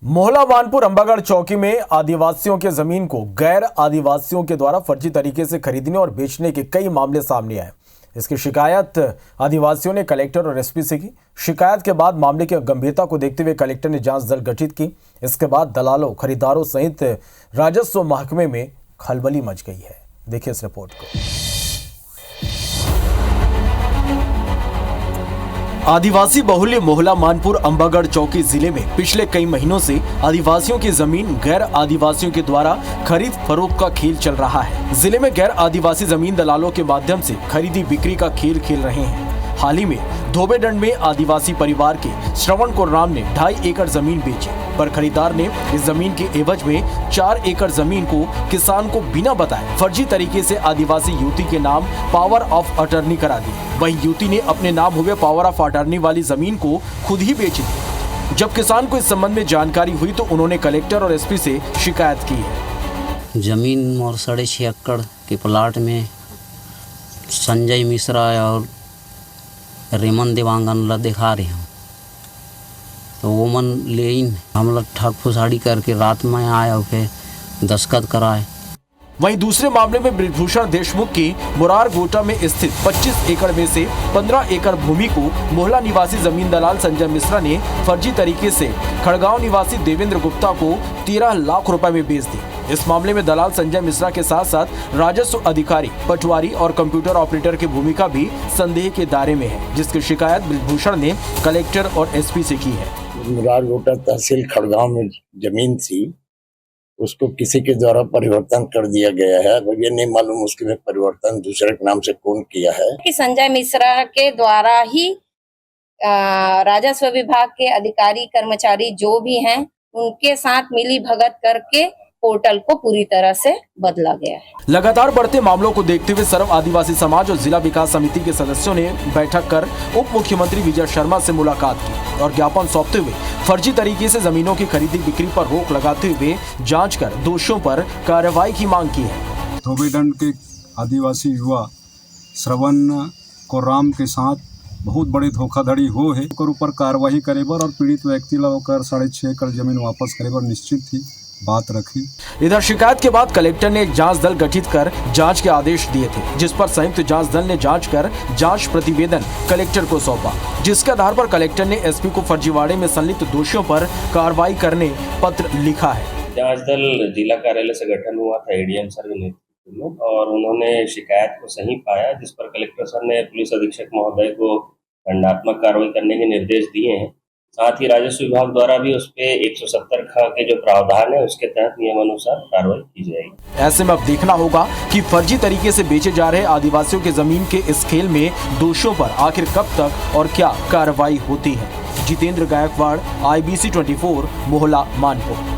मोहला मानपुर अंबागढ़ चौकी में आदिवासियों के जमीन को गैर आदिवासियों के द्वारा फर्जी तरीके से खरीदने और बेचने के कई मामले सामने आए। इसकी शिकायत आदिवासियों ने कलेक्टर और एसपी से की। शिकायत के बाद मामले की गंभीरता को देखते हुए कलेक्टर ने जांच दल गठित की। इसके बाद दलालों, खरीदारों सहित राजस्व महकमे में खलबली मच गई है। देखिए इस रिपोर्ट को। आदिवासी बहुल्य मोहला मानपुर अंबागढ़ चौकी जिले में पिछले कई महीनों से आदिवासियों की जमीन गैर आदिवासियों के द्वारा खरीद फरोख्त का खेल चल रहा है। जिले में गैर आदिवासी जमीन दलालों के माध्यम से खरीदी बिक्री का खेल खेल रहे हैं। हाल ही में धोबेडंड में आदिवासी परिवार के श्रवण कोर्राम ने 2.5 एकड़ जमीन बेची, पर खरीदार ने इस जमीन के एवज में 4 एकड़ जमीन को किसान को बिना बताए फर्जी तरीके से आदिवासी युवती के नाम पावर ऑफ अटर्नी करा दी। वहीं युवती ने अपने नाम हुए पावर ऑफ अटर्नी वाली जमीन को खुद ही बेच दी। जब किसान को इस संबंध में जानकारी हुई तो उन्होंने कलेक्टर और एसपी से शिकायत की है। जमीन और 6.5 एकड़ के प्लाट में संजय मिश्रा और रेमन देवांगन ला दिखा रहे हैं, तो वो मन ले हम लोग ठग फुसाड़ी करके रात में आए के दस्तखत कराए। वहीं दूसरे मामले में ब्रजभूषण देशमुख की मुरार गोटा में स्थित 25 एकड़ में से 15 एकड़ भूमि को मोहला निवासी जमीन दलाल संजय मिश्रा ने फर्जी तरीके से खड़गांव निवासी देवेंद्र गुप्ता को 13 लाख रुपए में बेच दी। इस मामले में दलाल संजय मिश्रा के साथ साथ राजस्व अधिकारी, पटवारी और कंप्यूटर ऑपरेटर की भूमिका भी संदेह के दायरे में है, जिसकी शिकायत ब्रजभूषण ने कलेक्टर और एसपी से की है। मुरार गोटा तहसील खड़गांव में जमीन थी, उसको किसी के द्वारा परिवर्तन कर दिया गया है। अब ये नहीं मालूम उसके में परिवर्तन दूसरे के नाम से कौन किया है। कि संजय मिश्रा के द्वारा ही राजस्व विभाग के अधिकारी कर्मचारी जो भी हैं उनके साथ मिली भगत करके पोर्टल को पूरी तरह से बदला गया है। लगातार बढ़ते मामलों को देखते हुए सर्व आदिवासी समाज और जिला विकास समिति के सदस्यों ने बैठक कर उप मुख्यमंत्री विजय शर्मा से मुलाकात की और ज्ञापन सौंपते हुए फर्जी तरीके से जमीनों की खरीदी बिक्री पर रोक लगाते हुए जांच कर दोषियों पर कार्रवाई की मांग की है। धोबेडंड के आदिवासी युवा श्रवण कोर्राम के साथ बहुत बड़ी धोखाधड़ी हो है, ऊपर कार्रवाई करे बर और पीड़ित व्यक्ति ला 6.5 एकड़ जमीन वापस करे बर निश्चित थी बात रखी। इधर शिकायत के बाद कलेक्टर ने एक जांच दल गठित कर जांच के आदेश दिए थे, जिस पर संयुक्त जांच दल ने जांच कर जांच प्रतिवेदन कलेक्टर को सौंपा, जिसके आधार पर कलेक्टर ने एसपी को फर्जीवाड़े में संलिप्त दोषियों पर कार्रवाई करने पत्र लिखा है। जांच दल जिला कार्यालय से गठन हुआ था एडीएम सर के नेतृत्व में और उन्होंने शिकायत को सही पाया, जिस पर कलेक्टर सर ने पुलिस अधीक्षक महोदय को दंडात्मक कार्रवाई करने के निर्देश दिए हैं। साथ ही राजस्व विभाग द्वारा भी उस पे 170 के जो प्रावधान है उसके तहत नियमानुसार कार्रवाई की जाएगी। ऐसे में अब देखना होगा कि फर्जी तरीके से बेचे जा रहे आदिवासियों के जमीन के इस खेल में दोषियों पर आखिर कब तक और क्या कार्रवाई होती है। जितेंद्र गायकवाड़, IBC 24, मोहला मानपुर।